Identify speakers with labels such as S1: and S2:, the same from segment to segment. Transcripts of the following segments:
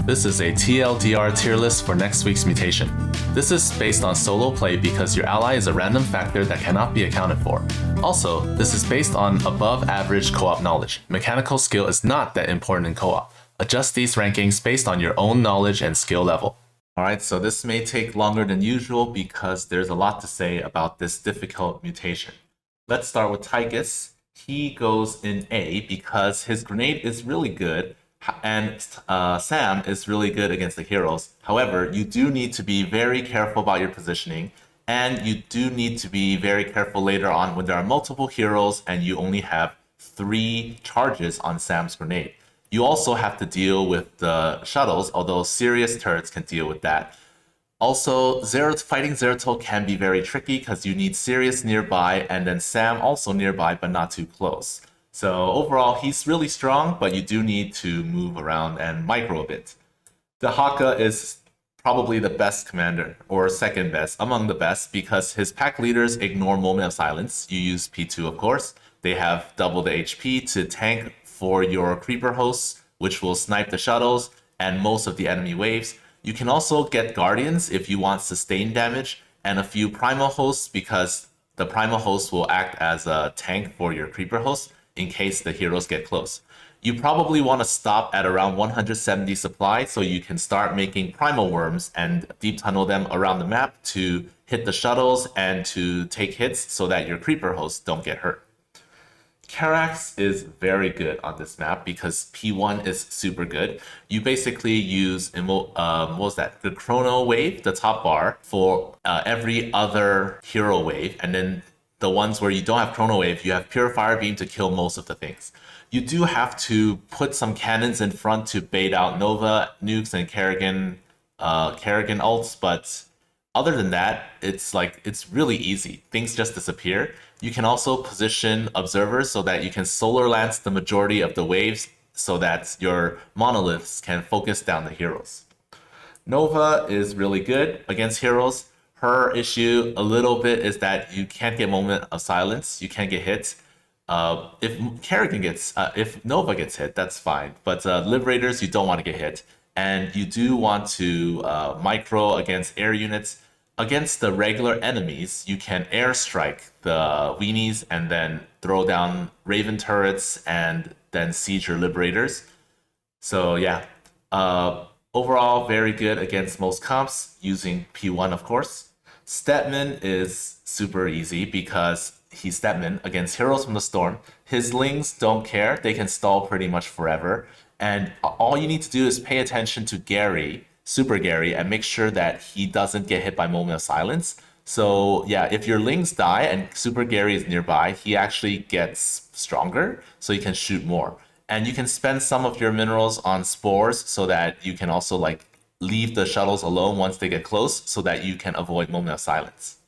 S1: This is a TLDR tier list for next week's Mutation. This is based on solo play because your ally is a random factor that cannot be accounted for. Also, this is based on above average co-op knowledge. Mechanical skill is not that important in co-op. Adjust these rankings based on your own knowledge and skill level. Alright, so this may take longer than usual because there's a lot to say about this difficult mutation. Let's start with Tychus. He goes in A because his grenade is really good, and Sam is really good against the heroes. However, you do need to be very careful about your positioning, and you do need to be very careful later on when there are multiple heroes and you only have 3 charges on Sam's grenade. You also have to deal with the shuttles, although serious turrets can deal with that. Also, fighting Zeratul can be very tricky because you need Sirius nearby and then Sam also nearby but not too close. So overall, he's really strong, but you do need to move around and micro a bit. Dehaka is probably the best commander, or second best, among the best, because his pack leaders ignore Moment of Silence. You use P2, of course. They have double the HP to tank for your creeper hosts, which will snipe the shuttles and most of the enemy waves. You can also get Guardians if you want sustained damage, and a few Primal hosts because the Primal host will act as a tank for your creeper hosts in case the heroes get close. You probably want to stop at around 170 supply so you can start making Primal Worms and deep tunnel them around the map to hit the shuttles and to take hits so that your creeper hosts don't get hurt. Carax is very good on this map because P1 is super good. You basically use what was that? The Chrono Wave, the top bar, for every other hero wave, and then the ones where you don't have Chrono Wave, you have Purifier Beam to kill most of the things. You do have to put some cannons in front to bait out Nova nukes and Kerrigan ults, but other than that, it's really easy. Things just disappear. You can also position observers so that you can solar lance the majority of the waves so that your monoliths can focus down the heroes. Nova is really good against heroes. Her issue a little bit is that you can't get Moment of Silence. You can't get hit. If Nova gets hit, that's fine. But Liberators, you don't want to get hit. And you do want to micro against air units. Against the regular enemies, you can airstrike the weenies and then throw down Raven turrets and then siege your Liberators. So yeah, overall very good against most comps using P1, of course. Stetmann is super easy because he's Stetmann against Heroes from the Storm. His Lings don't care. They can stall pretty much forever. And all you need to do is pay attention to Gary, Super Gary, and make sure that he doesn't get hit by Moment of Silence. So yeah, if your Lings die and Super Gary is nearby, he actually gets stronger, so he can shoot more. And you can spend some of your minerals on spores so that you can also leave the shuttles alone once they get close so that you can avoid Moment of Silence.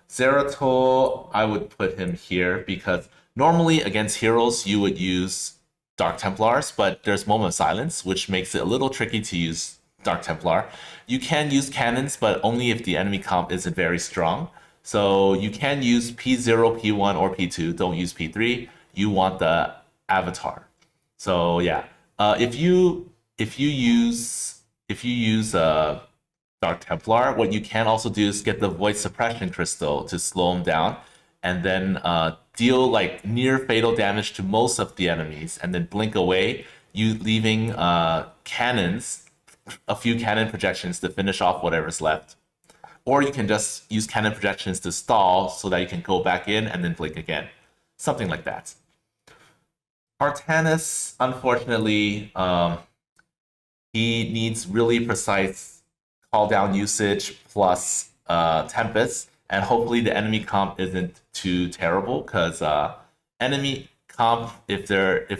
S1: Zeratul, I would put him here because normally against heroes you would use Dark Templars, but there's Moment of Silence, which makes it a little tricky to use Dark Templar. You can use cannons, but only if the enemy comp isn't very strong. So you can use P0, P1, or P2. Don't use P3. You want the Avatar. So yeah, if you use Dark Templar, what you can also do is get the Void Suppression Crystal to slow him down, and then deal near fatal damage to most of the enemies, and then blink away, you leaving cannons, a few cannon projections to finish off whatever's left. Or you can just use cannon projections to stall so that you can go back in and then blink again. Something like that. Artanis, unfortunately, he needs really precise call down usage plus Tempest, and hopefully the enemy comp isn't too terrible because enemy comp, if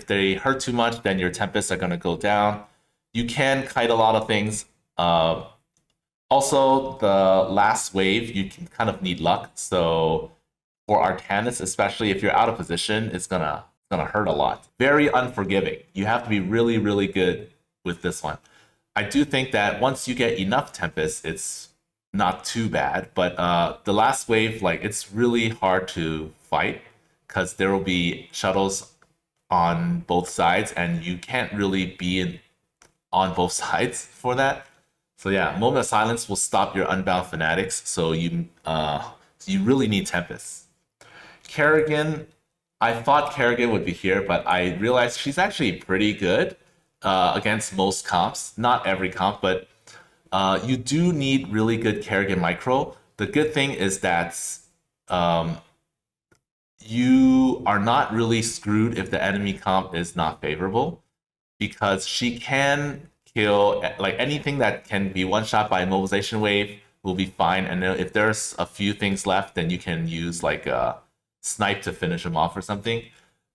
S1: they hurt too much, then your Tempests are gonna go down. You can kite a lot of things. Also, the last wave, you can kind of need luck. So for Artanis, especially if you're out of position, it's gonna hurt a lot. Very unforgiving. You have to be really, really good with this one. I do think that once you get enough Tempest, it's not too bad. But the last wave, it's really hard to fight because there will be shuttles on both sides, and you can't really be on both sides for that. So yeah, Moment of Silence will stop your Unbound Fanatics, so you really need Tempest. Kerrigan, I thought Kerrigan would be here, but I realized she's actually pretty good against most comps. Not every comp, but you do need really good Kerrigan micro. The good thing is that um, you are not really screwed if the enemy comp is not favorable, because she can kill like anything that can be one shot by immobilization wave will be fine. And then if there's a few things left, then you can use like a snipe to finish them off or something.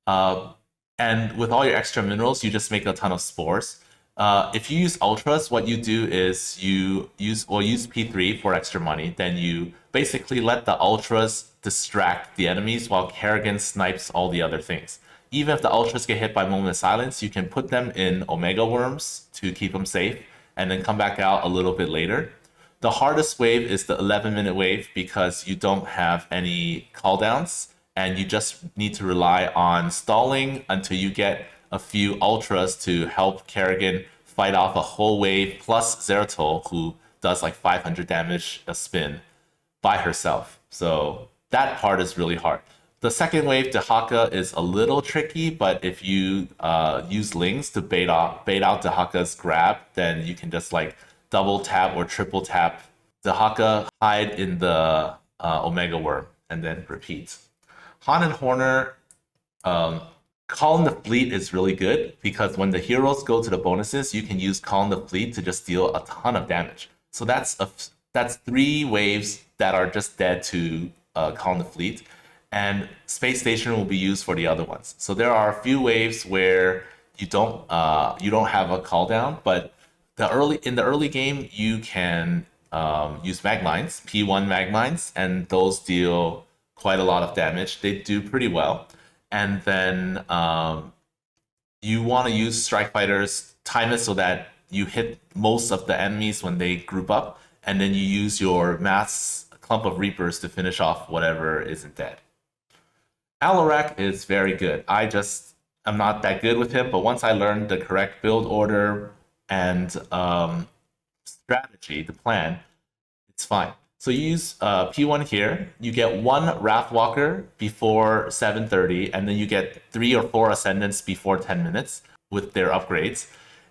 S1: And with all your extra minerals, you just make a ton of spores. If you use ultras, what you do is you use P3 for extra money. Then you basically let the ultras distract the enemies while Kerrigan snipes all the other things. Even if the ultras get hit by Moment of Silence, you can put them in Omega Worms to keep them safe, and then come back out a little bit later. The hardest wave is the 11-minute wave because you don't have any cooldowns, and you just need to rely on stalling until you get a few ultras to help Kerrigan fight off a whole wave, plus Zeratul, who does like 500 damage a spin by herself. So that part is really hard. The second wave, Dehaka, is a little tricky, but if you use Lings to bait out Dehaka's grab, then you can just like double tap or triple tap Dehaka, hide in the Omega Worm, and then repeat. Han and Horner, Calling the Fleet is really good because when the heroes go to the bonuses, you can use Calling the Fleet to just deal a ton of damage. So that's 3 waves that are just dead to Calling the Fleet, and Space Station will be used for the other ones. So there are a few waves where you don't have a call down, but in the early game you can use mag mines, P1 mag mines, and those deal quite a lot of damage. They do pretty well. And then you want to use Strike Fighters, time it so that you hit most of the enemies when they group up, and then you use your mass clump of Reapers to finish off whatever isn't dead. Alarak is very good. I'm not that good with him, but once I learned the correct build order and strategy, the plan, it's fine. So you use P1 here, you get 1 Wrathwalker before 7:30, and then you get 3 or 4 Ascendants before 10 minutes with their upgrades,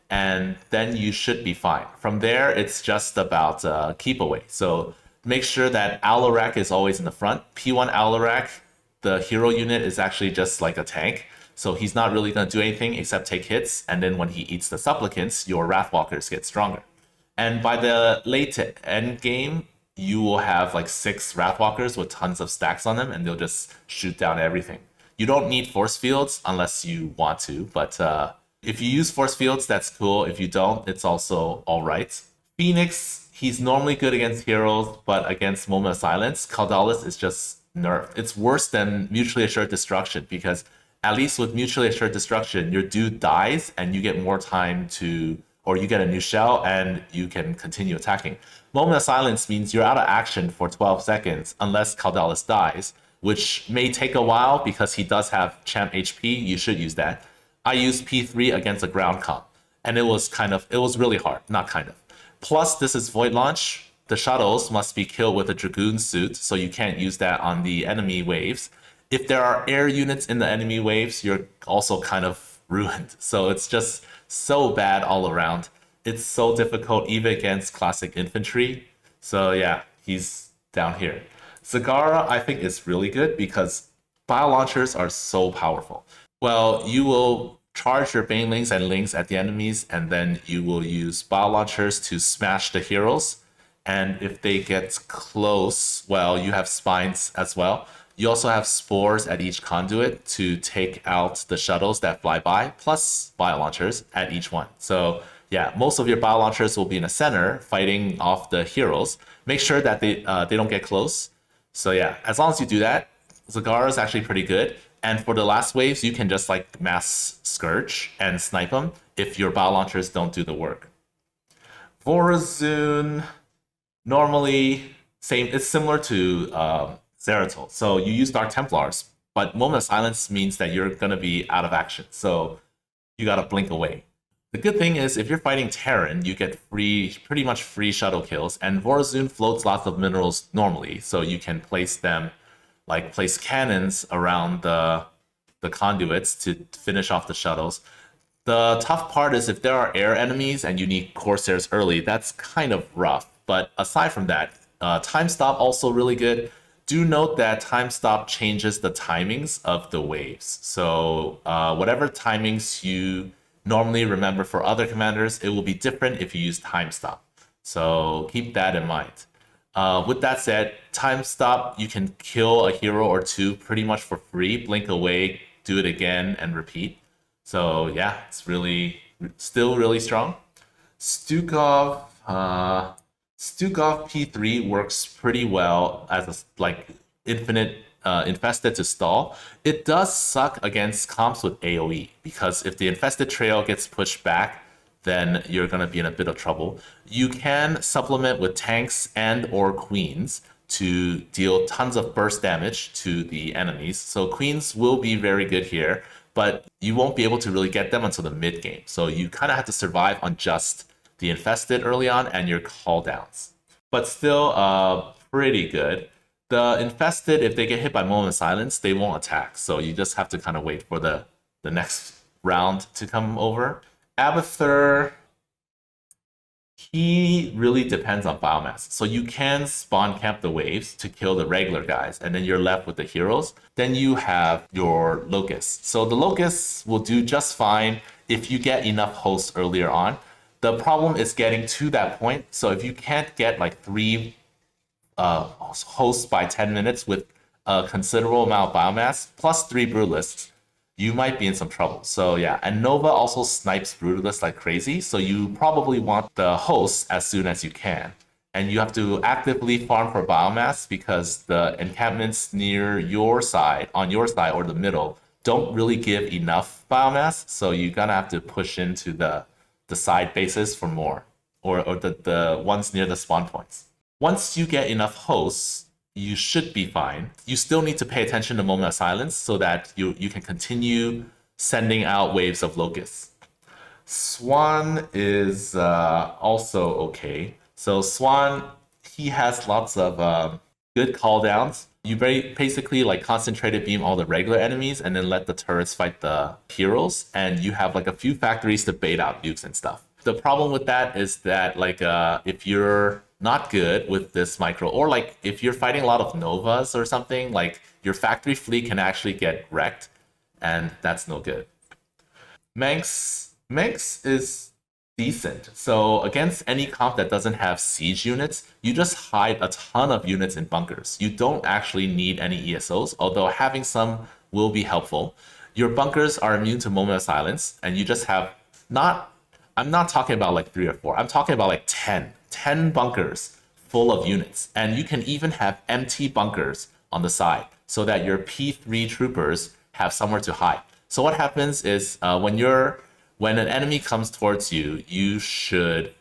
S1: and then you should be fine. From there, it's just about keep away. So make sure that Alarak is always in the front. P1 Alarak, the hero unit, is actually just like a tank, so he's not really going to do anything except take hits, and then when he eats the supplicants, your Wrathwalkers get stronger. And by the late to end game, you will have like 6 Wrathwalkers with tons of stacks on them, and they'll just shoot down everything. You don't need force fields unless you want to, but if you use force fields, that's cool. If you don't, it's also all right. Phoenix, he's normally good against heroes, but against Moment of Silence, Caldalis is just nerfed. It's worse than Mutually Assured Destruction, because at least with Mutually Assured Destruction, your dude dies and you get more time to, or you get a new shell and you can continue attacking. Moment of Silence means you're out of action for 12 seconds unless Caldalis dies, which may take a while because he does have champ HP. You should use that. I used P3 against a ground comp, and it was really hard, not kind of. Plus, this is Void Launch. The shuttles must be killed with a Dragoon suit, so you can't use that on the enemy waves. If there are air units in the enemy waves, you're also kind of ruined. So it's just so bad all around. It's so difficult even against classic infantry. So yeah, he's down here. Zagara, I think, is really good because bio launchers are so powerful. Well, you will charge your banelings and lings at the enemies, and then you will use bio launchers to smash the heroes. And if they get close, well, you have spines as well. You also have spores at each conduit to take out the shuttles that fly by, plus bio launchers at each one. So yeah, most of your bio launchers will be in the center fighting off the heroes. Make sure that they don't get close. So yeah, as long as you do that, Zagara is actually pretty good. And for the last waves, you can just like mass Scourge and snipe them if your bio launchers don't do the work. Vorazun, normally same. It's similar to Zeratul. So you use Dark Templars, but Moment of Silence means that you're gonna be out of action. So you gotta blink away. The good thing is if you're fighting Terran, you get pretty much free shuttle kills, and Vorazun floats lots of minerals normally, so you can place them, like place cannons around the conduits to finish off the shuttles. The tough part is if there are air enemies and you need Corsairs early, that's kind of rough. But aside from that, Time Stop also really good. Do note that Time Stop changes the timings of the waves. So whatever timings you normally remember for other commanders, it will be different if you use Time Stop. So keep that in mind. With that said, Time Stop, you can kill a hero or two pretty much for free. Blink away, do it again, and repeat. So yeah, it's still really strong. Stukov, Stukov P3 works pretty well as a infinite infested to stall. It does suck against comps with AoE because if the infested trail gets pushed back, then you're gonna be in a bit of trouble. You can supplement with tanks and or queens to deal tons of burst damage to the enemies. So queens will be very good here, but you won't be able to really get them until the mid game. So you kind of have to survive on just the infested early on and your call downs. But still pretty good. The infested, if they get hit by Moment of Silence, they won't attack. So you just have to kind of wait for the next round to come over. Abathur, he really depends on biomass. So you can spawn camp the waves to kill the regular guys, and then you're left with the heroes. Then you have your locusts. So the locusts will do just fine if you get enough hosts earlier on. The problem is getting to that point. So if you can't get like 3 hosts by 10 minutes with a considerable amount of biomass, plus 3 brutalists, you might be in some trouble. So yeah, and Nova also snipes brutalists like crazy, so you probably want the hosts as soon as you can. And you have to actively farm for biomass because the encampments near your side, on your side or the middle, don't really give enough biomass, so you're gonna have to push into the side bases for more, or the ones near the spawn points. Once you get enough hosts, you should be fine. You still need to pay attention to Moment of Silence so that you can continue sending out waves of locusts. Swann is also okay. So Swann, he has lots of good call downs. You basically like concentrated beam all the regular enemies and then let the turrets fight the heroes, and you have like a few factories to bait out nukes and stuff. The problem with that is that like if you're not good with this micro, or like if you're fighting a lot of Novas or something, like your factory fleet can actually get wrecked, and that's no good. Mengsk is decent. So against any comp that doesn't have siege units, you just hide a ton of units in bunkers. You don't actually need any ESOs, although having some will be helpful. Your bunkers are immune to Moment of Silence, and you just have I'm not talking about like 3 or 4. I'm talking about like 10 bunkers full of units. And you can even have empty bunkers on the side so that your P3 troopers have somewhere to hide. So what happens is when an enemy comes towards you, you should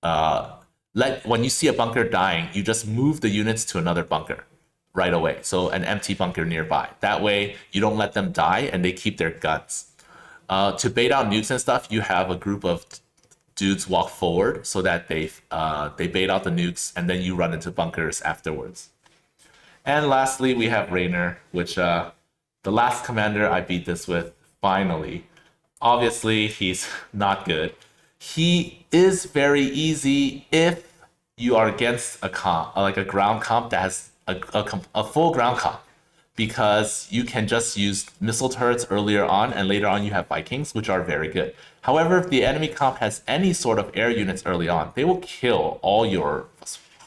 S1: when you see a bunker dying, you just move the units to another bunker right away. So an empty bunker nearby. That way you don't let them die and they keep their guns. To bait out nukes and stuff, you have a group of dudes walk forward so that they bait out the nukes, and then you run into bunkers afterwards. And lastly, we have Raynor, which the last commander I beat this with, finally. Obviously, he's not good. He is very easy if you are against a comp, like a ground comp that has a full ground comp, because you can just use missile turrets earlier on, and later on you have Vikings, which are very good. However, if the enemy comp has any sort of air units early on, they will kill all your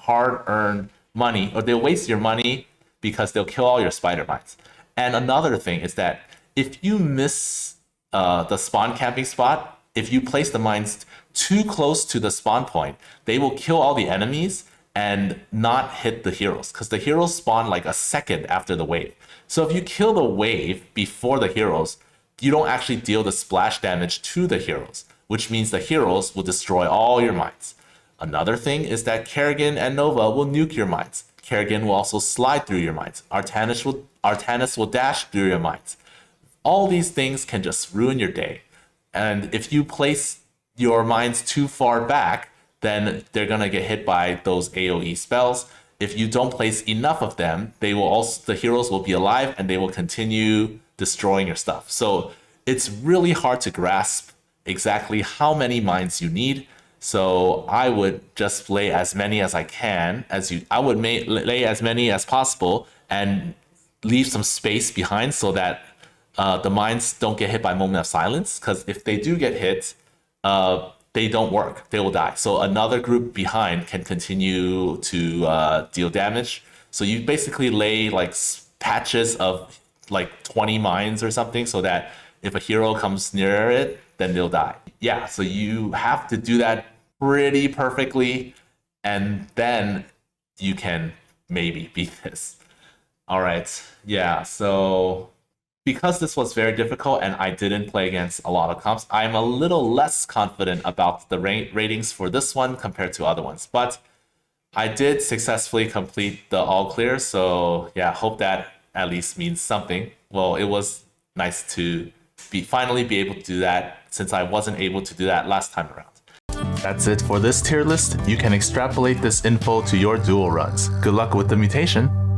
S1: hard-earned money, or they'll waste your money because they'll kill all your spider mines. And another thing is that if you miss the spawn camping spot, if you place the mines too close to the spawn point, they will kill all the enemies and not hit the heroes, because the heroes spawn like a second after the wave. So if you kill the wave before the heroes, you don't actually deal the splash damage to the heroes, which means the heroes will destroy all your mines. Another thing is that Kerrigan and Nova will nuke your mines. Kerrigan will also slide through your mines. Artanis will dash through your mines. All these things can just ruin your day. And if you place your mines too far back, then they're gonna get hit by those AoE spells. If you don't place enough of them, the heroes will be alive and they will continue destroying your stuff. So it's really hard to grasp exactly how many mines you need. So I would just lay as many as I can, I would lay as many as possible and leave some space behind so that the mines don't get hit by Moment of Silence. Because if they do get hit, they don't work. They will die. So another group behind can continue to deal damage. So you basically lay like patches of like 20 mines or something so that if a hero comes near it, then they'll die. Yeah, so you have to do that pretty perfectly, and then you can maybe beat this. All right, yeah, so because this was very difficult and I didn't play against a lot of comps, I'm a little less confident about the ratings for this one compared to other ones. But I did successfully complete the all clear, so yeah, hope that at least means something. Well, it was nice to finally be able to do that since I wasn't able to do that last time around. That's it for this tier list. You can extrapolate this info to your duel runs. Good luck with the mutation.